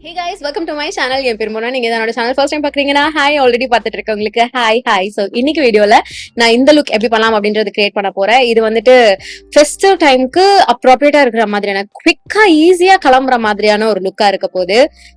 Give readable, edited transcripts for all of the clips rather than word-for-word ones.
Hey guys, welcome to my channel. என் பேர் மோனா. நீங்க என்னோட சேனல் ஃபர்ஸ்ட் டைம் பாக்குறீங்கன்னா ஹாய் ஆல்ரெடி பார்த்துட்டு இருக்கவங்களுக்கு ஹாய். சோ இன்னைக்கு வீடியோல நான் இந்த லுக் எப்படி பண்ணலாம் அப்படின்றது கிரியேட் பண்ண போறேன். இது வந்துட்டு ஃபெஸ்டிவ் டைம்க்கு அப்ரோப்ரியேட்டா இருக்கிற மாதிரியான குவிக்கா ஈஸியா கிளம்புற மாதிரியான ஒரு லுக்கா இருக்க போது.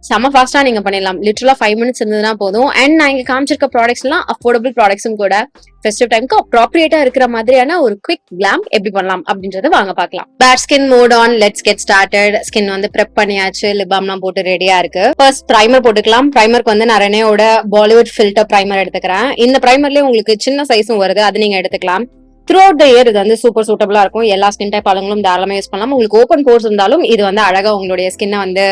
செம ஃபாஸ்டா நீங்க பண்ணிடலாம். லிட்டரலா 5 minutes இருந்ததுன்னா போதும். அண்ட் நான் இங்க காமிச்சிருக்க ப்ராடக்ட்ஸ் எல்லாம் அஃபோர்டபுள் ப்ராடக்ட்ஸும் கூட ஃபெஸ்டிவ் டைம்க்கு அப்ரோப்ரியேட்டா இருக்கிற மாதிரியான ஒரு குவிக் கிளாம் எப்படி பண்ணலாம் அப்படின்றத வாங்க பார்க்கலாம். Pad skin mode on, let's get started. Skin வந்து ப்ரெப் பண்ணியாச்சு, லிப் பாம்லாம் போட்டு ரெடியா இருக்கு. ஃபர்ஸ்ட் பிரைமர் போட்டுக்கலாம். பிரைமருக்கு வந்து நான் ரெனேயோட பாலிவுட் ஃபில்டர் பிரைமர் எடுத்துக்கிறேன். இந்த பிரைமர்லயே உங்களுக்கு சின்ன சைஸும் வருது, அது நீங்க எடுத்துக்கலாம். த்ரூ அவுட் த இயர் இது வந்து சூப்பர் சூட்டபிளா இருக்கும். எல்லா ஸ்கின் டைப் ஆளுங்களும் தாராளமா யூஸ் பண்ணலாம். உங்களுக்கு ஓப்பன் போர்ஸ் இருந்தாலும் இது வந்து அழகா உங்களுடைய ஸ்கின்னை வந்து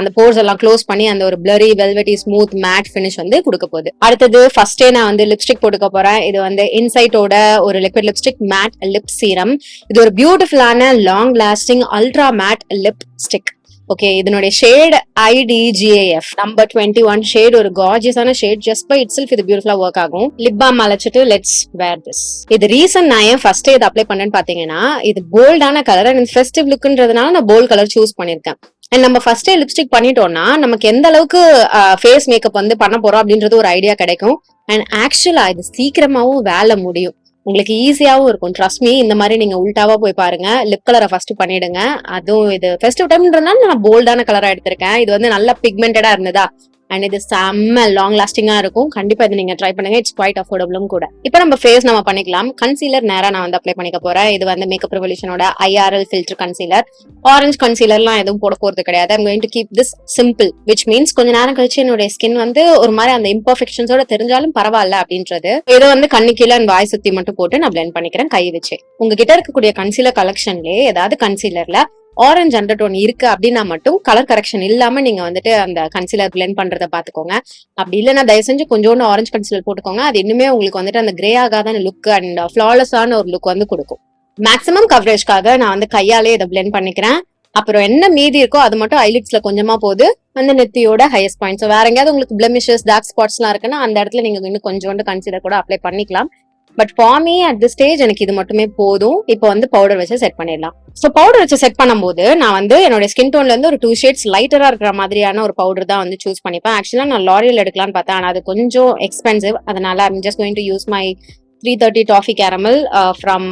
அந்த போர்ஸ் எல்லாம் க்ளோஸ் பண்ணி அந்த ஒரு பிளரி வெல்வெட்டி ஸ்மூத் மேட் ஃபினிஷ் வந்து கொடுக்க போகுது. அடுத்தது ஃபர்ஸ்டே நான் வந்து லிப்ஸ்டிக் போட்டுக்க போறேன். இது வந்து இன்சைட்டோட ஒரு liquid lipstick mat lip serum. இது ஒரு பியூட்டிஃபுல்லான long lasting ultra mat lip stick. Okay, இதனுடைய ஷேட் IDGAF நம்பர் 21 ஷேட். ஒரு கார்ஜியஸான ஷேட். ஜஸ்ட் பை இட்செல்ஃப் இது பியூட்டிஃபுல்லா ஒர்க் ஆகும். லிப் பாம் அழைச்சிட்டு லெட்ஸ் வேர் திஸ். இது ரீசன் நான் ஏன் ஃபர்ஸ்ட் இதை அப்ளை பண்ணேன்னு பாத்தீங்கன்னா, இது போல்டான கலர் அண்ட் ஃபெஸ்டிவ் லுக்ன்றதுனால நான் போல்ட் கலர் சூஸ் பண்ணிருக்கேன். அண்ட் நம்ம ஃபர்ஸ்டே லிப்ஸ்டிக் பண்ணிட்டோம்னா நமக்கு எந்த அளவுக்கு ஃபேஸ் மேக்கப் வந்து பண்ண போறோம் அப்படின்றது ஒரு ஐடியா கிடைக்கும். அண்ட் ஆக்சுவலா இது சீக்கிரமாவும் வேலை முடியும், உங்களுக்கு ஈஸியாவும் இருக்கும். ட்ரஸ்ட் மீ, இந்த மாதிரி நீங்க உல்டாவா போய் பாருங்க. லிப் கலரை ஃபர்ஸ்ட் பண்ணிடுங்க. அதுவும் இது ஃபெஸ்டிவ் டைம்ன்றதுனால நான் போல்டான கலரா எடுத்திருக்கேன். இது வந்து நல்ல பிக்மெண்டடா இருந்ததா, அண்ட் இது செம்ம லாங் லாஸ்டிங்கா இருக்கும். கண்டிப்பா இது நீங்க ட்ரை பண்ணுங்க. இட்ஸ் குவைட் அஃபோர்டபுளும் கூட. இப்போ நம்ம ஃபேஸ் நம்ம பண்ணிக்கலாம். கன்சீலர் நேரா நான் வந்து அப்ளை பண்ணிக்க போறேன். இது வந்து மேக்கப் ரெவல்யூஷனோட IRL ஃபில்டர் கன்சீலர். ஆரஞ்சு கன்சீலர்லாம் எதுவும் போட போறது கிடையாது. I'm going to keep this simple, which means கொஞ்ச நேரம் கழிச்சு என்னுடைய ஸ்கின் வந்து ஒரு மாதிரி அந்த இம்பர்ஃபெக்ஷன்ஸோட தெரிஞ்சாலும் பரவாயில்ல அப்படின்றது. இதை வந்து கண்ணு கீழே வாய் சுத்தி மட்டும் போட்டு நான் பிளெண்ட் பண்ணிக்கிறேன் கை வச்சு. உங்ககிட்ட இருக்கக்கூடிய கன்சீலர் கலெக்ஷன்லயே ஏதாவது கன்சீலர்ல ஆரஞ்சு அண்டர்டோன் இருக்கு அப்படின்னா மட்டும் கலர் கரெக்ஷன் இல்லாம நீங்க வந்துட்டு அந்த கன்சீலர் பிளெண்ட் பண்றதை பாத்துக்கோங்க. அப்படி இல்லைன்னா தயவு செஞ்சு கொஞ்சோண்டு ஆரஞ்சு கன்சீலர் போட்டுக்கோங்க. அது இன்னுமே உங்களுக்கு வந்துட்டு அந்த கிரே ஆகாத லுக் அண்ட் ஃபிளாலஸான ஒரு லுக் வந்து கொடுக்கும். மேக்ஸிமம் கவரேஜ்க்காக நான் வந்து கையாலே இதை பிளெண்ட் பண்ணிக்கிறேன். அப்புறம் என்ன மீதி இருக்கோ அது மட்டும் ஐலிட்ஸ்ல கொஞ்சமா போகுது, அந்த நெத்தியோட ஹையஸ்ட் பாயிண்ட். ஸோ வேற எங்கேயாவது உங்களுக்கு பிளெமிஷஸ் டார்க் ஸ்பாட்ஸ் எல்லாம் இருக்குன்னா அந்த இடத்துல நீங்க இன்னும் கொஞ்சோண்டு கன்சீலர் கூட அப்ளை பண்ணிக்கலாம். But for me at the stage எனக்கு இது மட்டுமே போதும். இப்போ வந்து பவுடர் வச்சு செட் பண்ணிடலாம். ஸோ பவுடர் வச்சு செட் பண்ணும்போது நான் வந்து என்னோட ஸ்கின் டோன்ல இருந்து ஒரு 2 shades லைட்டரா இருக்கிற மாதிரியான ஒரு பவுடர் தான் வந்து சூஸ் பண்ணிப்பேன். ஆக்சுவலா நான் லாரியல் எடுக்கலாம்னு பார்த்தேன், ஆனால் அது கொஞ்சம் எக்ஸ்பென்சிவ். அதனால I'm just going to use my 330 toffee caramel from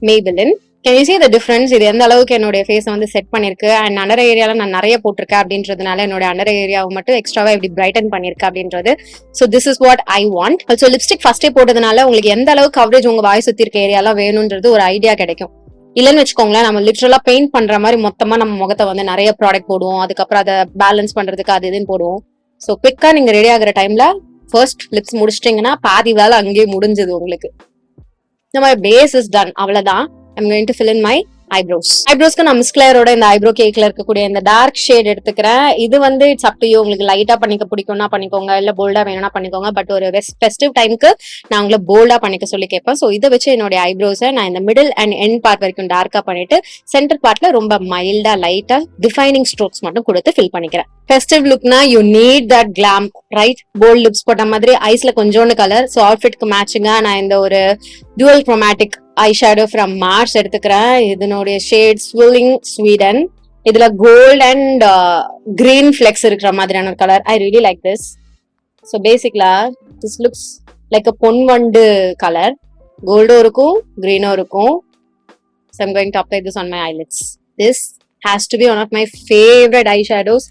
Maybelline. Can you see the difference? இது எந்த அளவுக்கு என்னுடைய ஃபேஸை வந்து செட் பண்ணிருக்கு. அண்ட் அண்டர் ஏரியால நான் நிறைய போட்டிருக்கேன் அப்படின்றதுனால என்னோட அண்டர் ஏரியாவை மட்டும் எக்ஸ்ட்ராவா இப்படி பிரைட்டன் பண்ணிருக்கேன் அப்படின்றது. So this is what I want. Also lipstick ஃபர்ஸ்டே போட்டதுனால உங்களுக்கு எந்த அளவுக்கு கவரேஜ் உங்க வாய் சுத்தி இருக்க ஏரியாலாம் வேணும்ன்றது ஒரு ஐடியா கிடைக்கும். இல்லன்னு வச்சுக்கோங்களேன், நம்ம லிட்டரலா பெயிண்ட் பண்ற மாதிரி மொத்தமா நம்ம முகத்தை வந்து நிறைய ப்ராடக்ட் போடுவோம், அதுக்கப்புறம் அதை பேலன்ஸ் பண்றதுக்கு அது இதுன்னு போடுவோம். ஸோ குவிக்கா நீங்க ரெடி ஆகுற டைம்ல ஃபர்ஸ்ட் லிப்ஸ் முடிச்சிட்டீங்கன்னா பாதி வேலை அங்கேயே முடிஞ்சது உங்களுக்கு. நம்ம பேஸ் இஸ் டன், அவ்வளவுதான். I'm going to fill in my eyebrows. ஐப்ரோஸ்க்கு நான் மிஸ் கிளேரோட இந்த ஐப்ரோ கேக்ல இருக்கக்கூடிய இந்த டார்க் ஷேட் எடுத்துக்கிறேன். இது வந்து இட்ஸ் அப் டு யூ, உங்களுக்கு லைட்டா பண்ணிக்க பிடிக்கும்னா பண்ணிக்கோங்க, இல்ல போல்டா வேணும்னா பண்ணிக்கோங்க. பட் ஒரு ஃபெஸ்டிவ் டைம்க்கு நான் உங்களை போல்டா பண்ணிக்க சொல்லி கேட்பேன். ஸோ இதை வச்சு என்னுடைய ஐப்ரோஸை நான் இந்த மிடில் அண்ட் எண்ட் பார்ட் வரைக்கும் டார்க்கா பண்ணிட்டு சென்டர் பார்ட்ல ரொம்ப மைல்டா லைட்டா டிஃபைனிங் ஸ்ட்ரோக்ஸ் மட்டும் கொடுத்து ஃபில் பண்ணிக்கிறேன். ஃபெஸ்டிவ் லுக்னா you need that glam, right? Bold lips போட்ட மாதிரி ஐஸ்ல கொஞ்சோண்டு கலர். ஸோ அவுட்ஃபிட்க்கு மேட்சிங்கா நான் இந்த ஒரு dual chromatic eyeshadow from Mars எடுத்துக்கிறேன். இதனுடைய ஷேட் ஸ்வில்லிங் ஸ்வீடன். இதுல கோல்ட் அண்ட் கிரீன் ஃபிளெக்ஸ் இருக்கிற மாதிரியான ஒரு colour. I really like this. So basically this looks like a பொன்வண்டு கலர். கோல்டும் இருக்கும், கிரீனும் இருக்கும். So I'm going to apply this on my eyelids. This has to be one of my favorite eyeshadows.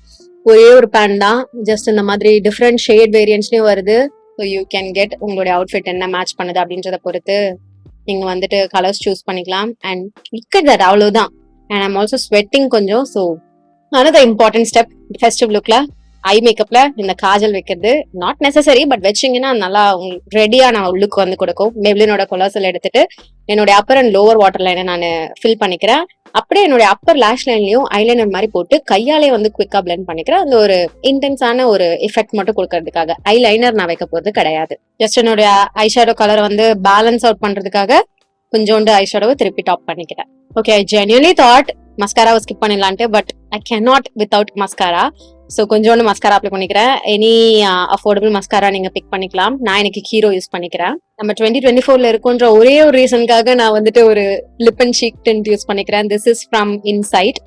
ஒரே ஒரு பேன் தான், just இந்த மாதிரி டிஃப்ரெண்ட் ஷேட் வேரியன்ட்ஸ்லயும் வருது. ஸோ யூ கேன் கெட் உங்களுடைய அவுட்ஃபிட் என்ன மேட்ச் பண்ணுது அப்படின்றத பொறுத்து நீங்க வந்துட்டு கலர்ஸ் சூஸ் பண்ணிக்கலாம். அண்ட் லுக் அட் தட், அவ்வளவுதான். அண்ட் ஐம் ஆல்சோ ஸ்வெட்டிங் கொஞ்சம். So another important step festive லுக்ல ஐ மேக்கப்ல இந்த காஜல் வைக்கிறது நாட் நெசசரி, பட் வச்சிங்கன்னா நல்லா உங்களுக்கு ரெடியான லுக் வந்து கொடுக்கும். Maybellineோட கொலாசல் எடுத்துட்டு என்னுடைய அப்பர் அண்ட் லோவர் வாட்டர் லைனை நான் ஃபில் பண்ணிக்கிறேன். அப்படியே என்னுடைய அப்பர் லேஷ் லைன்லயும் ஐலைனர் மாதிரி போட்டு கையாலே வந்து குவிக்கா பிளெண்ட் பண்ணிக்கிறேன். அந்த ஒரு இன்டென்ஸான ஒரு எஃபெக்ட் மட்டும் கொடுக்கறதுக்காக. ஐலைனர் நான் வைக்க போறது கிடையாது. ஜஸ்ட் என்னுடைய ஐஷேடோ கலர் வந்து பேலன்ஸ் அவுட் பண்றதுக்காக கொஞ்சோண்டு ஐஷேடோவை திருப்பி டாப் பண்ணிக்கிறேன். ஓகே, ஐ ஜென்யூன்லி தாட் மஸ்காராவை ஸ்கிப் பண்ணிடலான்ட்டு, but I cannot without mascara. So கொஞ்சோண்டு மஸ்காரா அப்ளை பண்ணிக்கிறேன். எனி அஃபோர்டபுள் மஸ்காரா நீங்க பிக் பண்ணிக்கலாம். நான் இன்னைக்கு ஹீரோ யூஸ் பண்ணிக்கிறேன். நம்ம 2024ல இருக்கோன்ற ஒரே ஒரு ரீசனுக்காக நான் வந்துட்டு ஒரு lip and cheek tint use பண்ணிக்கிறேன். This is from Insight.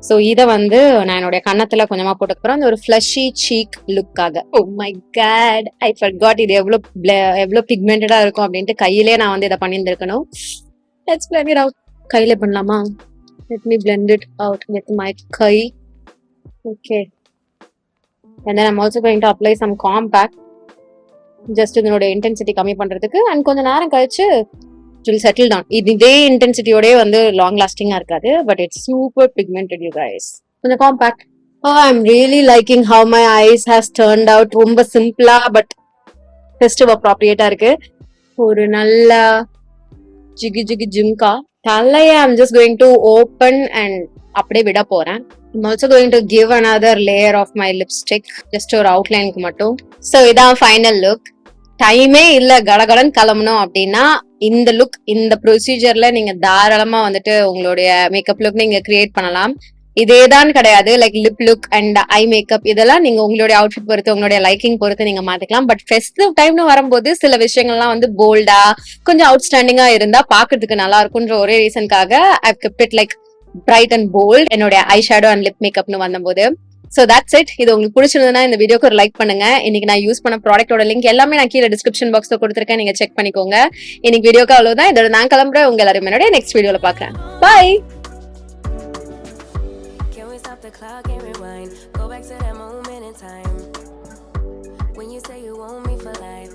So இதை வந்து நான் என்னுடைய கன்னத்துல கொஞ்சமா போட்டுக்கிறேன். அந்த ஒரு ஃபிளஷி சீக் லுக்காக. Oh my god, I forgot இது எவ்வளவு பிக்மெண்டடா இருக்கும் அப்படின்ட்டு கையிலே நான் வந்து இதை பண்ணியிருந்திருக்கணும். Let's blend it out. கையில பண்ணலாமா? Let me blend it out with my guy. Okay. And then I'm also going to apply some compact. Just இதனோட இன்டென்சிட்டி கம்மி பண்றதுக்கு. அண்ட் கொஞ்ச நேரம் கழிச்சு it will settle down. இதே இன்டென்சிட்டியோட வந்து லாங் லாஸ்டிங்கா இருக்காது. But it's super pigmented you guys. கொஞ்சம் compact. I'm really liking how my eyes has turned out. ரொம்ப சிம்பிளா பட் ஃபெஸ்டிவ் அப்ராப்ரியேட்டா இருக்கு. ஒரு நல்ல ஜிகி ஜிகி ஜிம்கா தலையை I'm just going to open and அப்படியே விட போறேன். I'm also going to give another layer of my lipstick just ஒரு அவுட்லைனுக்கு மட்டும். ஸோ இதான் ஃபைனல் லுக். டைமே இல்ல கடகடன் கிளம்பணும் அப்படின்னா இந்த லுக், இந்த ப்ரொசீஜர்ல நீங்க தாராளமா வந்துட்டு உங்களுடைய மேக்கப் லுக் நீங்க கிரியேட் பண்ணலாம். இதேதான் கிடையாது, like lip look and eye makeup இதெல்லாம் நீங்க உங்களுடைய அவுட்ஃபிட் பொறுத்து உங்களுடைய லைக்கிங் பொறுத்து நீங்க மாத்திக்கலாம். பட் ஃபெஸ்டிவ் டைம்னு வரும்போது சில விஷயங்கள்லாம் வந்து போல்டா கொஞ்சம் அவுட்ஸ்டாண்டிங்கா இருந்தா பாக்குறதுக்கு நல்லா இருக்கும்ன்ற ஒரே ரீசனுக்காக I kept it like bright and bold என்னோட ஐ ஷேடோ அண்ட் லிப் மேக்கப்னு வந்தபோது. So that's it. இது உங்களுக்கு பிடிச்சிருந்ததுன்னா இந்த வீடியோக்கு ஒரு லைக் பண்ணுங்க. இன்னைக்கு நான் யூஸ் பண்ண ப்ராடக்டோட லிங்க் எல்லாமே நான் கீழே டிஸ்கிரிப்ஷன் பாக்ஸ்ல கொடுத்துருக்கேன், நீங்க செக் பண்ணிக்கோங்க. இன்னைக்கு வீடியோக்கு அவ்வளவுதான். இதோட நான் கிளம்புறேன். உங்க எல்லாரும் என்னோட நெக்ஸ்ட் வீடியோல பாக்குறேன். By. The clock and rewind, go back to that moment in time when you say you want me for life.